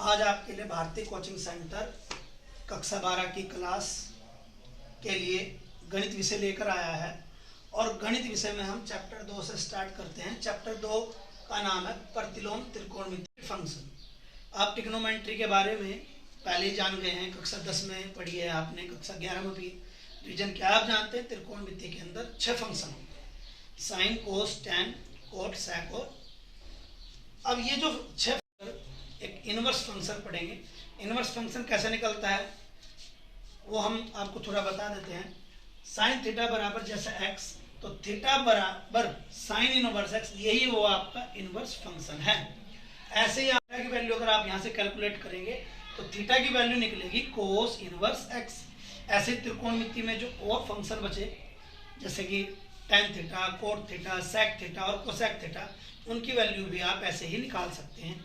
आज आपके लिए भारतीय कोचिंग सेंटर कक्षा 12 की क्लास के लिए गणित विषय लेकर आया है और गणित विषय में हम चैप्टर 2 से स्टार्ट करते हैं। चैप्टर 2 का नाम है प्रतिलोम त्रिकोणमितीय फंक्शन। आप ट्रिग्नोमेट्री के बारे में पहले ही जान गए हैं, कक्षा 10 में पढ़ी है आपने, कक्षा 11 में भी रिवीजन क्या आप जानते हैं। त्रिकोणमितीय के अंदर 6 फंक्शन होते हैं, साइन, कोस, टैन, कोट, सेक और अब ये जो 6 एक इनवर्स फंक्शन पढ़ेंगे। इनवर्स फंक्शन कैसे निकलता है वो हम आपको थोड़ा बता देते हैं। साइन थीटा बराबर जैसे एक्स, तो थीटा बराबर साइन इनवर्स एक्स, यही वो आपका इनवर्स फंक्शन है। ऐसे ही थीटा की वैल्यू अगर आप यहाँ से कैलकुलेट करेंगे तो थीटा की वैल्यू निकलेगी कोस इनवर्स एक्स। ऐसे त्रिकोणमिति में जो और फंक्शन बचे जैसे कि tan theta, cot theta, sec theta और कोसेक थीटा, उनकी वैल्यू भी आप ऐसे ही निकाल सकते हैं।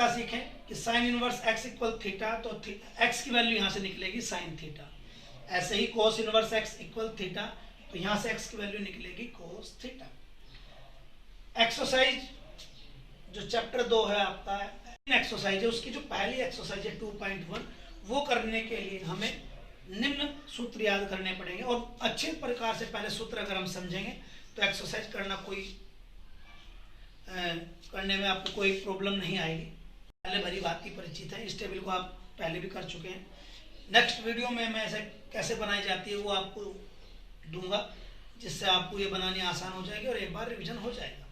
सीखें कि sine inverse x equal theta, तो एक्स की वैल्यू यहाँ से निकलेगी साइन थीटा। ऐसे ही cos inverse x equal theta, तो यहाँ से एक्स की वैल्यू निकलेगी कोस थीटा। एक्सरसाइज जो चैप्टर 2 है आपका एक्सरसाइज है, उसकी जो पहली एक्सरसाइज है 2.1, वो करने के लिए हमें निम्न सूत्र याद करने पड़ेंगे और अच्छे प्रकार से पहले सूत्र अगर हम समझेंगे तो एक्सरसाइज करने में आपको कोई प्रॉब्लम नहीं आएगी। पहले भरी बात की परिचित है, इस टेबल को आप पहले भी कर चुके हैं। नेक्स्ट वीडियो में मैं ऐसे कैसे बनाई जाती है वो आपको दूंगा, जिससे आपको ये बनानी आसान हो जाएगी और एक बार रिवीजन हो जाएगा।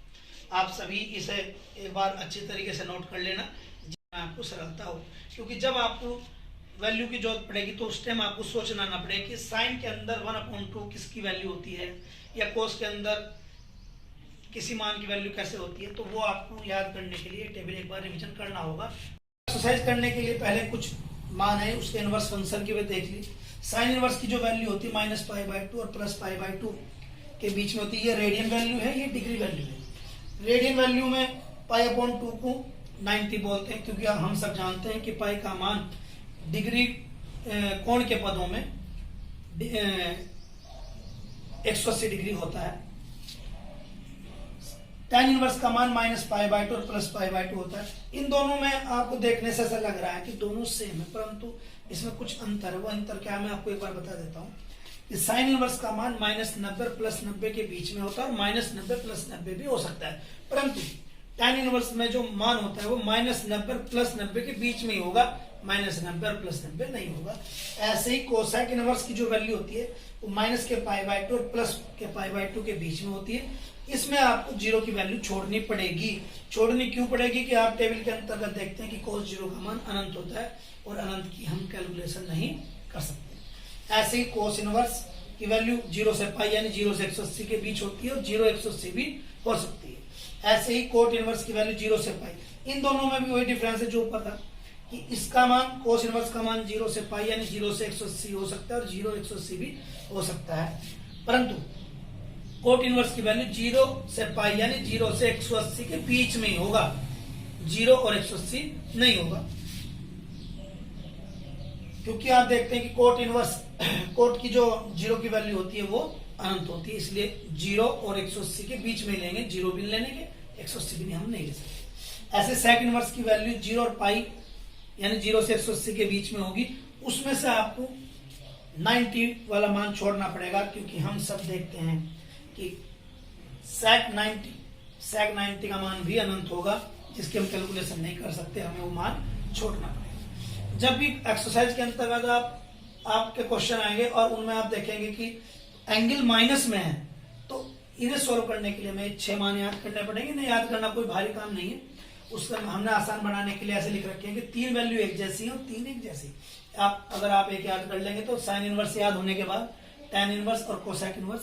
आप सभी इसे एक बार अच्छी तरीके से नोट कर लेना जिसमें आपको सरलता हो, क्योंकि जब आपको वैल्यू की जरूरत पड़ेगी तो उस टाइम आपको सोचना ना पड़े कि साइन के अंदर 1/2 किसकी वैल्यू होती है या कोस के अंदर किसी मान की वैल्यू कैसे होती है, तो वो आपको याद करने के लिए टेबल एक बार रिवीजन करना होगा। एक्सरसाइज करने के लिए पहले कुछ मान है उसके इनवर्स फंक्शन की वे देख ली। साइन इनवर्स की जो वैल्यू होती है -π/2 और +π/2 के बीच में होती है। ये रेडियन वैल्यू है, ये डिग्री वैल्यू है। रेडियन वैल्यू में π/2 को 90 बोलते हैं, क्योंकि हम सब जानते हैं कि पाई का मान डिग्री कोण के पदों में 180 डिग्री होता है। tan इनवर्स का मान -π/2 और +π/2 होता है। इन दोनों में आपको देखने से ऐसा लग रहा है कि दोनों सेम है, परंतु इसमें कुछ अंतर है। वो अंतर क्या है मैं आपको एक बार बता देता हूँ। साइन इनवर्स का मान -90 +90 के बीच में होता है और -90 +90 भी हो सकता है, परंतु tan इनवर्स में जो मान होता है वो -90 +90 के बीच में ही होगा, -90 और +90 नहीं होगा। ऐसे ही कोसेक इनवर्स की जो वैल्यू होती है वो माइनस के π/2 और प्लस के π/2 के बीच में होती है। इसमें आपको 0 की वैल्यू छोड़नी पड़ेगी। छोड़नी क्यों पड़ेगी कि आप टेबल के अंतर्गत देखते हैं कि cos 0 का मान अनंत होता है और अनंत की हम कैलकुलेशन नहीं कर सकते। ऐसे ही कोस इनवर्स की वैल्यू 0 से π यानी 0 से 180 के बीच होती है और 0 180 भी हो सकती है। ऐसे ही कोट इनवर्स की वैल्यू 0 से π। इन दोनों में भी वही डिफरेंस है जो ऊपर था कि इसका मान कोस इनवर्स का मान 0 से π यानी 0 से 180 हो सकता है और 0 180 भी हो सकता है, परंतु कोट इनवर्स की वैल्यू 0 से π यानी 0 से 180 के बीच में ही होगा, 0 और 180 नहीं होगा। क्योंकि आप देखते हैं कि कोट इनवर्स कोट की जो 0 की वैल्यू होती है वो अनंत होती है, इसलिए 0 और 180 के बीच में लेंगे, 0 भी लेंगे 180 भी हम नहीं ले सकते। ऐसे सेक इनवर्स की वैल्यू 0 और π यानी 0 से 180 के बीच में होगी, उसमें से आपको 90 वाला मान छोड़ना पड़ेगा, क्योंकि हम सब देखते हैं कि सेक 90 का मान भी अनंत होगा, जिसकी हम कैलकुलेशन नहीं कर सकते, हमें वो मान छोड़ना पड़ेगा। जब भी एक्सरसाइज के अंतर्गत आपके क्वेश्चन आएंगे और उनमें आप देखेंगे कि एंगल माइनस में है, तो इन्हें सोल्व करने के लिए हमें 6 मान याद करने पड़ेंगे। इन्हें याद करना कोई भारी काम नहीं है, उसका हमने आसान बनाने के लिए ऐसे लिख रखे हैं कि 3 वैल्यू एक जैसी है और 3 एक जैसी। अगर आप एक याद कर लेंगे तो साइन इनवर्स याद होने के बाद टैन इनवर्स और कोसेक इनवर्स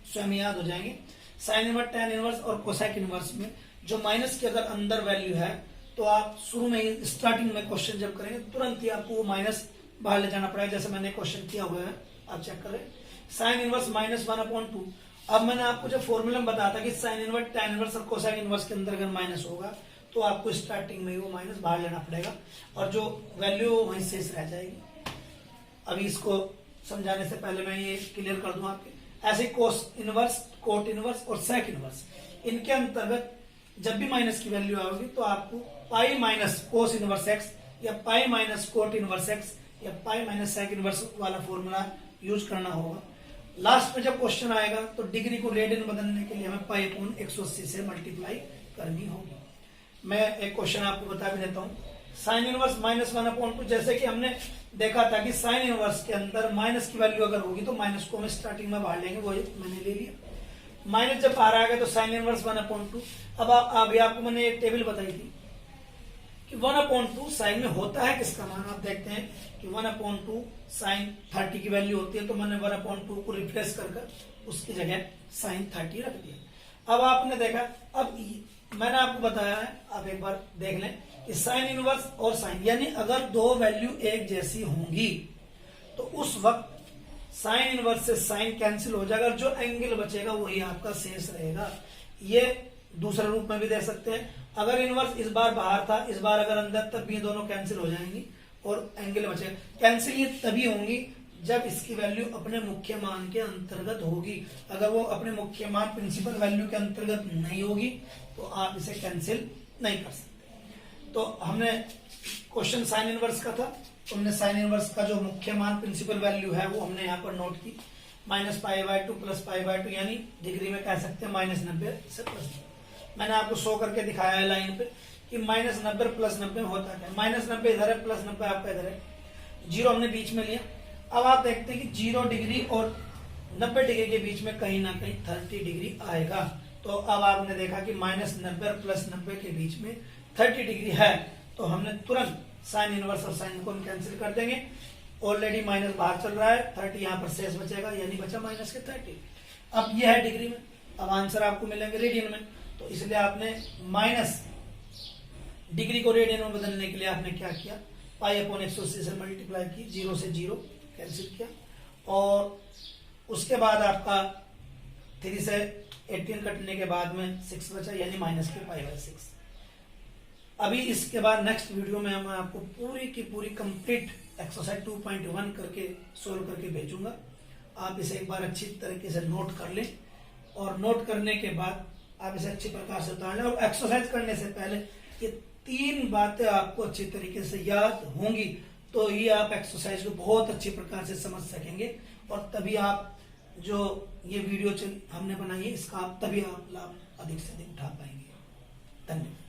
स्वयं याद हो जाएंगे। साइन इनवर्स, टैन इनवर्स और कोसेक इनवर्स में जो माइनस की अगर अंदर वैल्यू है तो आप शुरू में ही स्टार्टिंग में क्वेश्चन जब करेंगे तुरंत ही आपको वो माइनस बाहर ले जाना पड़ेगा, जैसे मैंने क्वेश्चन किया हुआ है, आप चेक करें। Sine inverse -1/2। अब मैंने आपको जो फॉर्मूला बताया था कि साइन इनवर्स, टैन इनवर्स और कोसेक इनवर्स के अंदर अगर माइनस होगा तो आपको स्टार्टिंग में वो माइनस बाहर लेना पड़ेगा और जो वैल्यू वहीं शेष रह जाएगी। अभी इसको समझाने से पहले मैं ये क्लियर कर दूं आपके। ऐसे कोस इनवर्स, कोट इनवर्स और सेक इनवर्स, इनके अंतर्गत जब भी माइनस की वैल्यू आओगी तो आपको pi minus cos inverse x या pi minus cot inverse x या पाई माइनस सेक इनवर्स वाला फॉर्मूला यूज करना होगा। लास्ट में जब क्वेश्चन आएगा तो डिग्री को रेडियन बदलने के लिए हमें पाई अपॉन 180 से मल्टीप्लाई करनी होगी। मैं एक क्वेश्चन आपको बता भी देता हूँ। साइन इनवर्स -1/2, जैसे कि हमने देखा था कि साइन इनवर्स के अंदर माइनस की वैल्यू अगर होगी तो माइनस को हम स्टार्टिंग में बाहर लेंगे, वो मैंने ले लिया। माइनस जब बाहर आएगा तो साइन इनवर्स 1/2। अब अभी आपको मैंने एक टेबल बताई थी कि 1/2 साइन में होता है किसका मान। आप देखते हैं कि 1/2 साइन 30 की वैल्यू होती है, तो मैंने 1/2 को रिप्लेस कर उसकी जगह साइन 30 रख दिया। अब आपने देखा, अब मैंने आपको बताया है, आप एक बार देख लें कि साइन इनवर्स और साइन, यानी अगर दो वैल्यू एक जैसी होंगी तो उस वक्त साइन इनवर्स से साइन कैंसिल हो जाएगा, जो एंगल बचेगा वही आपका शेष रहेगा। ये दूसरे रूप में भी दे सकते हैं, अगर इनवर्स इस बार बाहर था, इस बार अगर अंदर, तब भी दोनों कैंसिल हो जाएंगी और एंगल बचेगा। कैंसिल ये तभी होंगी जब इसकी वैल्यू अपने मुख्य मान के अंतर्गत होगी। अगर वो अपने मुख्य मान प्रिंसिपल वैल्यू के अंतर्गत नहीं होगी तो आप इसे कैंसिल नहीं कर सकते। तो हमने क्वेश्चन साइन इनवर्स का था, तो हमने साइन इनवर्स का जो मुख्य मान प्रिंसिपल वैल्यू है वो हमने यहाँ पर नोट की, -π/2 + π/2, यानी डिग्री में कह सकते हैं -90 से +90। मैंने आपको शो करके दिखाया है लाइन पे कि -90 + 90 होता है। -90 इधर है, +90 आपका इधर है, 0 हमने बीच में लिया। अब आप देखते हैं कि 0 डिग्री और 90 डिग्री के बीच में कहीं ना कहीं 30 डिग्री आएगा। तो अब आपने देखा कि -90 + 90 के बीच में 30 डिग्री है, तो हमने तुरंत साइन इनवर्स और साइन को कैंसिल कर देंगे। ऑलरेडी माइनस बाहर चल रहा है, 30 यहाँ पर शेष बचेगा, यानी बचा -30। अब यह है डिग्री में, अब आंसर आपको मिलेंगे रेडियन में। तो इसलिए आपने माइनस डिग्री को रेडियन में बदलने के लिए आपने क्या किया, π/180 से मल्टीप्लाई की, 0 से 0 कैंसिल किया, और उसके बाद आपका 3 से 18 कटने के बाद में 6 बचा, यानी -π/6। अभी इसके बाद नेक्स्ट वीडियो में मैं आपको पूरी की पूरी कंप्लीट एक्सरसाइज 2.1 करके सोल्व करके भेजूंगा। आप इसे एक बार अच्छी तरीके से नोट कर लें, और नोट करने के बाद आप इसे अच्छी प्रकार से उतार लें। और एक्सरसाइज करने से पहले ये 3 बातें आपको अच्छी तरीके से याद होंगी, तो ही आप एक्सरसाइज को बहुत अच्छी प्रकार से समझ सकेंगे, और तभी आप जो ये वीडियो हमने बनाई है इसका तभी आप लाभ अधिक से अधिक उठा पाएंगे। धन्यवाद।